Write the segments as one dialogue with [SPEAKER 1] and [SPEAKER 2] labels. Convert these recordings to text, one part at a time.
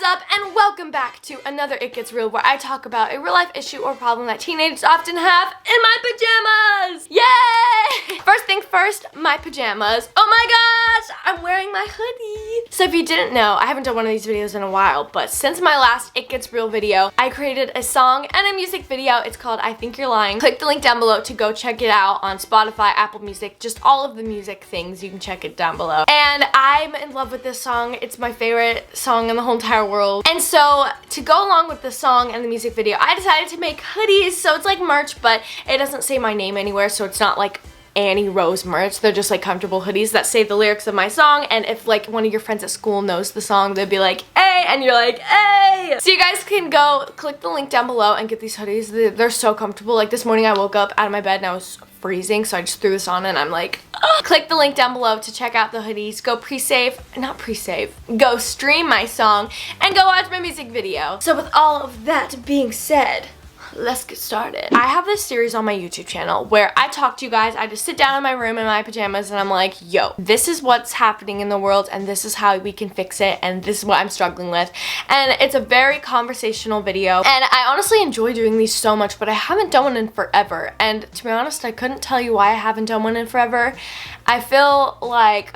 [SPEAKER 1] up, and welcome back to another It Gets Real, where I talk about a real life issue or problem that teenagers often have in my pajamas. Yay! First thing first, my pajamas. Oh my gosh, I'm wearing my hoodie. So if you didn't know, I haven't done one of these videos in a while, but since my last It Gets Real video, I created a song and a music video. It's called I Think You're Lying. Click the link down below to go check it out on Spotify, Apple Music, just all of the music things. You can check it down below. And I'm in love with this song. It's my favorite song in the whole entire world. And so to go along with the song and the music video, I decided to make hoodies. So it's like merch, but it doesn't say my name anywhere, so it's not like Annie Rose merch. They're just like comfortable hoodies that say the lyrics of my song, and if like one of your friends at school knows the song, they'd be like, hey, and you're like, hey. So you guys can go click the link down below and get these hoodies. They're so comfortable. Like this morning I woke up out of my bed and I was freezing, so I just threw this on and I'm like, ugh. Click the link down below to check out the hoodies. Go go stream my song and go watch my music video. So with all of that being said, let's get started. I have this series on my YouTube channel where I talk to you guys. I just sit down in my room in my pajamas and I'm like, yo, this is what's happening in the world and this is how we can fix it and this is what I'm struggling with. And it's a very conversational video and I honestly enjoy doing these so much, but I haven't done one in forever. And to be honest, I couldn't tell you why I haven't done one in forever. I feel like,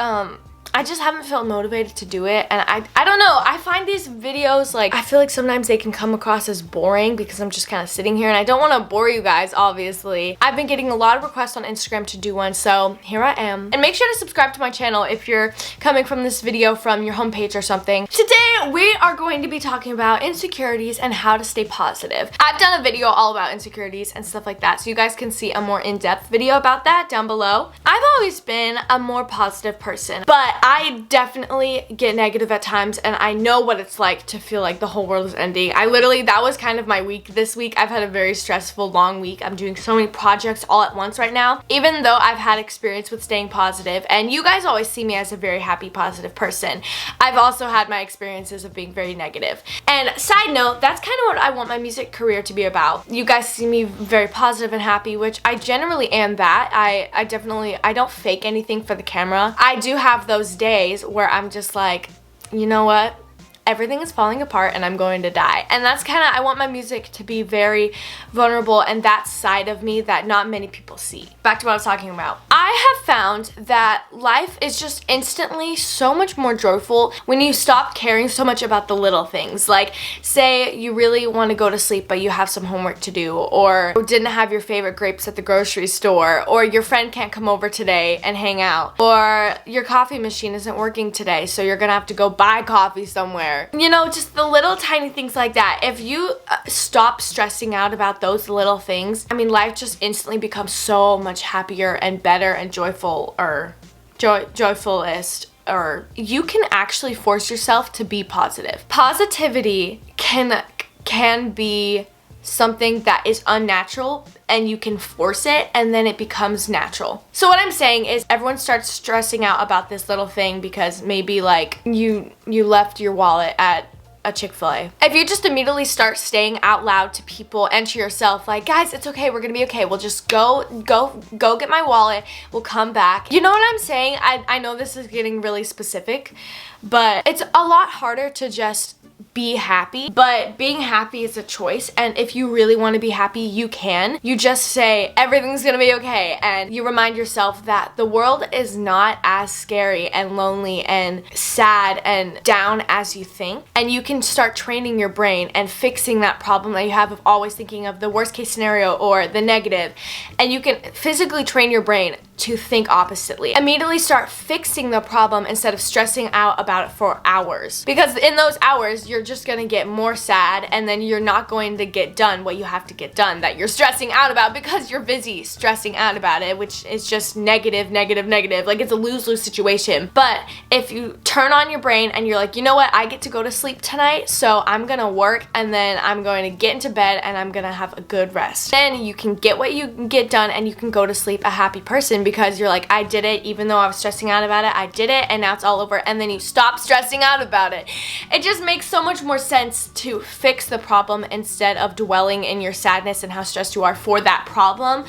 [SPEAKER 1] I just haven't felt motivated to do it, and I don't know, I find these videos, like, I feel like sometimes they can come across as boring because I'm just kind of sitting here and I don't want to bore you guys, obviously. I've been getting a lot of requests on Instagram to do one, so here I am. And make sure to subscribe to my channel if you're coming from this video from your homepage or something. Today, we are going to be talking about insecurities and how to stay positive. I've done a video all about insecurities and stuff like that, so you guys can see a more in-depth video about that down below. I've always been a more positive person, but I definitely get negative at times, and I know what it's like to feel like the whole world is ending. That was kind of my week this week. I've had a very stressful, long week. I'm doing so many projects all at once right now, even though I've had experience with staying positive, and you guys always see me as a very happy, positive person. I've also had my experiences of being very negative. And side note, that's kind of what I want my music career to be about. You guys see me very positive and happy, which I generally am that. I don't fake anything for the camera. I do have those days where I'm just like, you know what? Everything is falling apart and I'm going to die. And that's kind of, I want my music to be very vulnerable and that side of me that not many people see. Back to what I was talking about. I have found that life is just instantly so much more joyful when you stop caring so much about the little things. Like, say you really want to go to sleep but you have some homework to do, or didn't have your favorite grapes at the grocery store, or your friend can't come over today and hang out, or your coffee machine isn't working today so you're gonna have to go buy coffee somewhere. You know, just the little tiny things like that. If you stop stressing out about those little things, I mean, life just instantly becomes so much happier and better and joyful, or joyfulest, or you can actually force yourself to be positive. Positivity can be something that is unnatural and you can force it and then it becomes natural. So what I'm saying is everyone starts stressing out about this little thing because maybe like you left your wallet at a Chick-fil-A. If you just immediately start saying out loud to people and to yourself like, guys, it's okay, we're gonna be okay, we'll just go get my wallet, we'll come back. You know what I'm saying? I know this is getting really specific, but it's a lot harder to just be happy, but being happy is a choice, and if you really want to be happy, you can. You just say everything's gonna be okay, and you remind yourself that the world is not as scary and lonely and sad and down as you think, and you can start training your brain and fixing that problem that you have of always thinking of the worst case scenario or the negative, and you can physically train your brain to think oppositely. Immediately start fixing the problem instead of stressing out about it for hours, because in those hours you're just gonna get more sad and then you're not going to get done what you have to get done that you're stressing out about because you're busy stressing out about it, which is just negative. Like, it's a lose-lose situation. But if you turn on your brain and you're like, you know what, I get to go to sleep tonight, so I'm gonna work and then I'm going to get into bed and I'm gonna have a good rest, then you can get what you can get done and you can go to sleep a happy person because you're like, I did it, even though I was stressing out about it, I did it, and now it's all over, and then you stop stressing out about it. It just makes so much more sense to fix the problem instead of dwelling in your sadness and how stressed you are for that problem.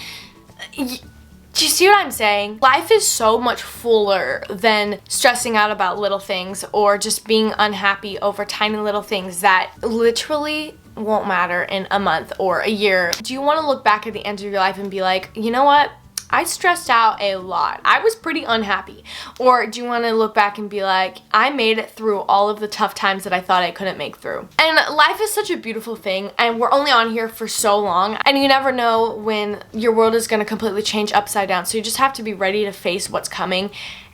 [SPEAKER 1] Do you see what I'm saying? Life is so much fuller than stressing out about little things or just being unhappy over tiny little things that literally won't matter in a month or a year. Do you want to look back at the end of your life and be like, you know what? I stressed out a lot. I was pretty unhappy. Or do you want to look back and be like, I made it through all of the tough times that I thought I couldn't make through. And life is such a beautiful thing, and we're only on here for so long, and you never know when your world is going to completely change upside down. So you just have to be ready to face what's coming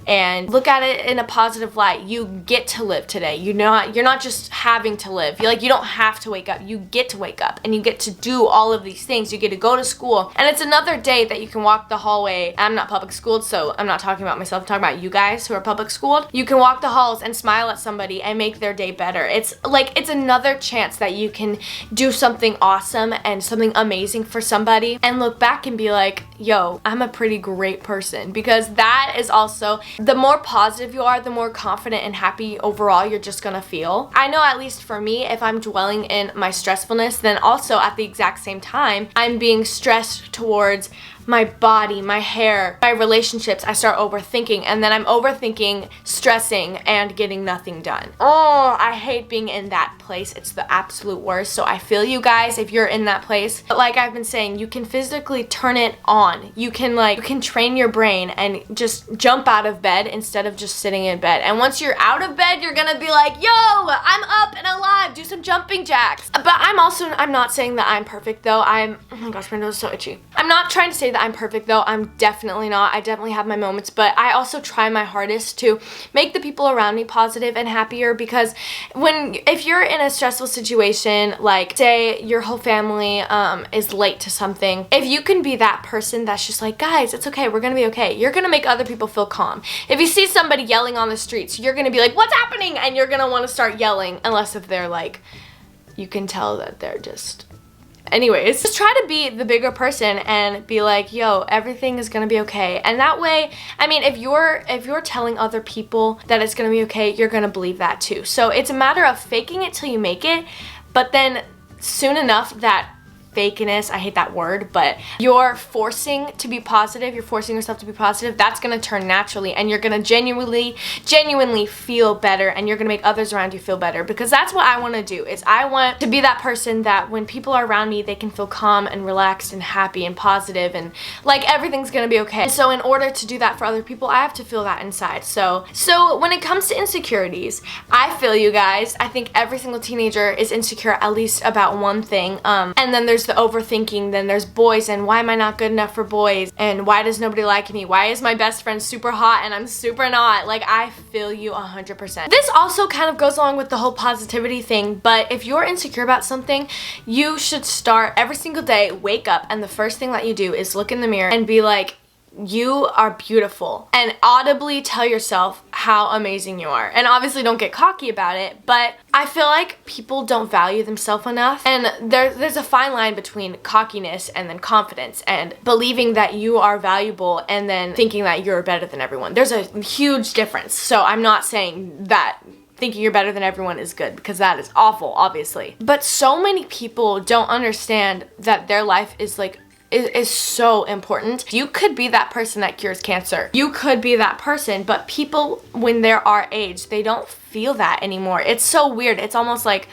[SPEAKER 1] and look at it in a positive light. You get to live today. You're not just having to live. You don't have to wake up. You get to wake up and you get to do all of these things. You get to go to school, and it's another day that you can walk the hallway. I'm not public schooled, so I'm not talking about myself. I'm talking about you guys who are public schooled. You can walk the halls and smile at somebody and make their day better. It's another chance that you can do something awesome and something amazing for somebody and look back and be like, yo, I'm a pretty great person. Because that is also, the more positive you are, the more confident and happy overall you're just gonna feel. I know, at least for me, if I'm dwelling in my stressfulness, then also at the exact same time, I'm being stressed towards my body, my hair, my relationships. I start overthinking, and then I'm overthinking, stressing, and getting nothing done. Oh, I hate being in that place. It's the absolute worst. So I feel you guys if you're in that place. But like I've been saying, you can physically turn it on. You can train your brain and just jump out of bed instead of just sitting in bed. And once you're out of bed, you're gonna be like, yo, I'm up and alive, do some jumping jacks. But I'm not saying that I'm perfect though. Oh my gosh, my nose is so itchy. I'm not trying to say that I'm perfect though. I'm definitely not. I definitely have my moments, but I also try my hardest to make the people around me positive and happier, because if you're in a stressful situation, like say your whole family is late to something, if you can be that person that's just like, guys, it's okay, we're gonna be okay, you're gonna make other people feel calm. If you see somebody yelling on the streets, you're gonna be like, what's happening? And you're gonna want to start yelling, unless if they're like, you can tell that they're just... Anyways, just try to be the bigger person and be like, yo, everything is gonna be okay. And that way, I mean, if you're telling other people that it's gonna be okay, you're gonna believe that too. So it's a matter of faking it till you make it, but then soon enough that fakeness, I hate that word, but you're forcing to be positive, you're forcing yourself to be positive, that's gonna turn naturally, and you're gonna genuinely feel better, and you're gonna make others around you feel better. Because that's what I want to do, is I want to be that person that when people are around me, they can feel calm and relaxed and happy and positive and like everything's gonna be okay. And so in order to do that for other people, I have to feel that inside. So when it comes to insecurities, I feel you guys. I think every single teenager is insecure at least about one thing, and then there's the overthinking, then there's boys, and why am I not good enough for boys, and why does nobody like me, why is my best friend super hot and I'm super not. Like, I feel you 100%. This also kind of goes along with the whole positivity thing, but if you're insecure about something, you should start every single day, wake up, and the first thing that you do is look in the mirror and be like, you are beautiful, and audibly tell yourself how amazing you are. And obviously don't get cocky about it, but I feel like people don't value themselves enough, and there's a fine line between cockiness and then confidence, and believing that you are valuable and then thinking that you're better than everyone. There's a huge difference. So I'm not saying that thinking you're better than everyone is good, because that is awful, obviously. But so many people don't understand that their life is so important. You could be that person that cures cancer. You could be that person, but people, when they're our age, they don't feel that anymore. It's so weird. It's almost like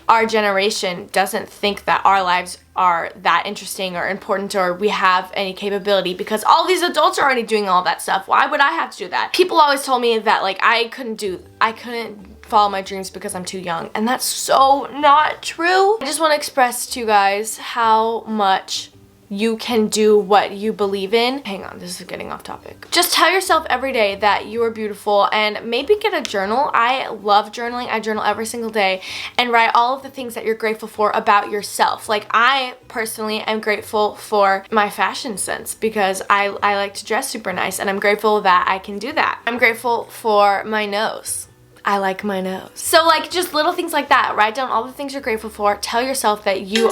[SPEAKER 1] our generation doesn't think that our lives are that interesting or important, or we have any capability, because all these adults are already doing all that stuff. Why would I have to do that? People always told me that like I couldn't follow my dreams because I'm too young, and that's so not true. I just want to express to you guys how much you can do what you believe in. Hang on, this is getting off topic. Just tell yourself every day that you are beautiful, and maybe get a journal. I love journaling. I journal every single day and write all of the things that you're grateful for about yourself. Like, I personally am grateful for my fashion sense, because I like to dress super nice, and I'm grateful that I can do that. I'm grateful for my nose. I like my nose. So like, just little things like that. Write down all the things you're grateful for. Tell yourself that you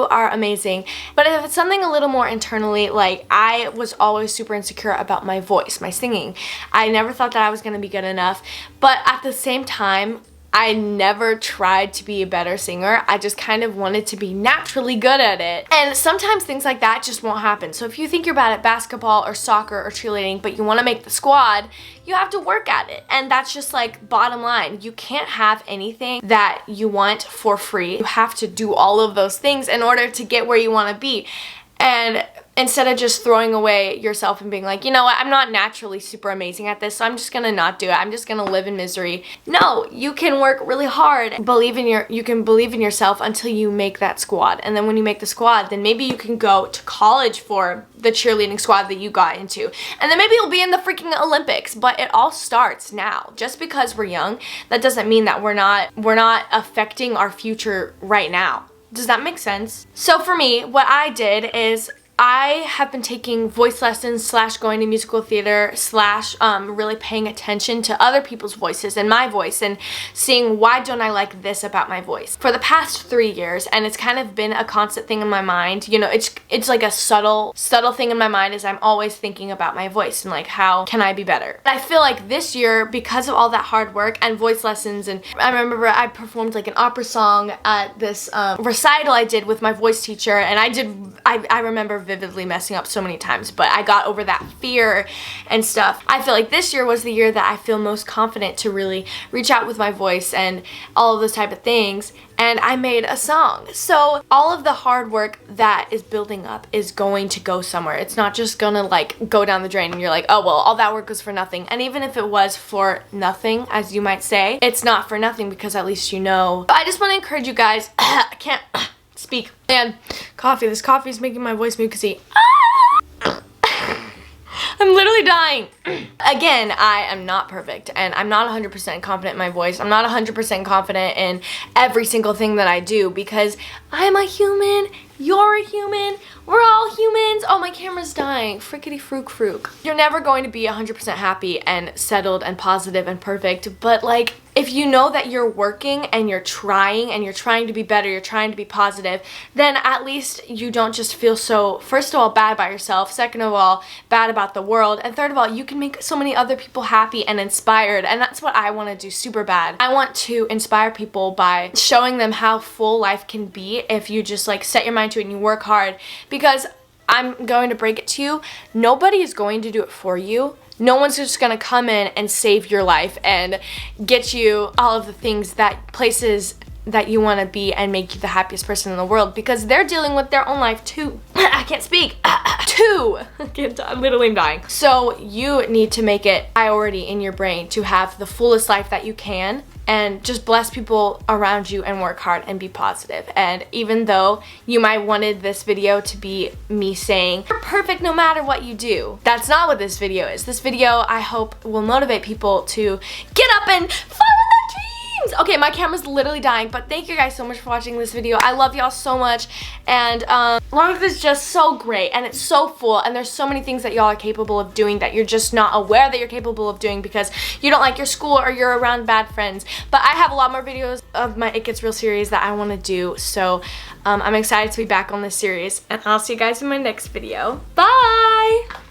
[SPEAKER 1] are amazing. But if it's something a little more internally, like I was always super insecure about my voice, my singing. I never thought that I was gonna be good enough. But at the same time, I never tried to be a better singer. I just kind of wanted to be naturally good at it. And sometimes things like that just won't happen. So if you think you're bad at basketball or soccer or cheerleading, but you want to make the squad, you have to work at it. And that's just like bottom line. You can't have anything that you want for free. You have to do all of those things in order to get where you want to be. And instead of just throwing away yourself and being like, you know what, I'm not naturally super amazing at this, so I'm just gonna not do it. I'm just gonna live in misery. No, you can work really hard. You can believe in yourself until you make that squad. And then when you make the squad, then maybe you can go to college for the cheerleading squad that you got into. And then maybe you'll be in the freaking Olympics. But it all starts now. Just because we're young, that doesn't mean that we're not affecting our future right now. Does that make sense? So for me, what I did is I have been taking voice lessons / going to musical theater / really paying attention to other people's voices and my voice and seeing why don't I like this about my voice for the past 3 years. And it's kind of been a constant thing in my mind. You know, it's like a subtle thing in my mind is I'm always thinking about my voice and like how can I be better. I feel like this year, because of all that hard work and voice lessons, and I remember I performed like an opera song at this recital I did with my voice teacher, and I remember vividly messing up so many times, but I got over that fear and stuff. I feel like this year was the year that I feel most confident to really reach out with my voice and all of those type of things, and I made a song. So all of the hard work that is building up is going to go somewhere. It's not just gonna like go down the drain and you're like, oh well, all that work was for nothing. And even if it was for nothing, as you might say, it's not for nothing because at least you know. But I just want to encourage you guys, I can't speak. And this coffee is making my voice mucusy. I'm literally dying. Again, I am not perfect and I'm not 100% confident in my voice. I'm not 100% confident in every single thing that I do because I'm a human, you're a human, we're all humans. Oh, my camera's dying. Frickety frook frook. You're never going to be 100% happy and settled and positive and perfect, but like if you know that you're working and you're trying to be better, you're trying to be positive, then at least you don't just feel so, first of all, bad about yourself, second of all, bad about the world, and third of all, you can make so many other people happy and inspired, and that's what I want to do super bad. I want to inspire people by showing them how full life can be if you just like set your mind to it and you work hard, because I'm going to break it to you, nobody is going to do it for you. No one's just gonna come in and save your life and get you all of the things, places that you want to be and make you the happiest person in the world, because they're dealing with their own life too. I can't speak. I'm literally dying. So you need to make it priority in your brain to have the fullest life that you can and just bless people around you and work hard and be positive. And even though you might wanted this video to be me saying you're perfect no matter what you do, that's not what this video is. This video, I hope, will motivate people to get up and follow their dreams. Okay, my camera's literally dying, but thank you guys so much for watching this video. I love y'all so much, and life is just so great and it's so full, and there's so many things that y'all are capable of doing that you're just not aware that you're capable of doing because you don't like your school or you're around bad friends. But I have a lot more videos of my It Gets Real series that I want to do, so I'm excited to be back on this series, and I'll see you guys in my next video. Bye!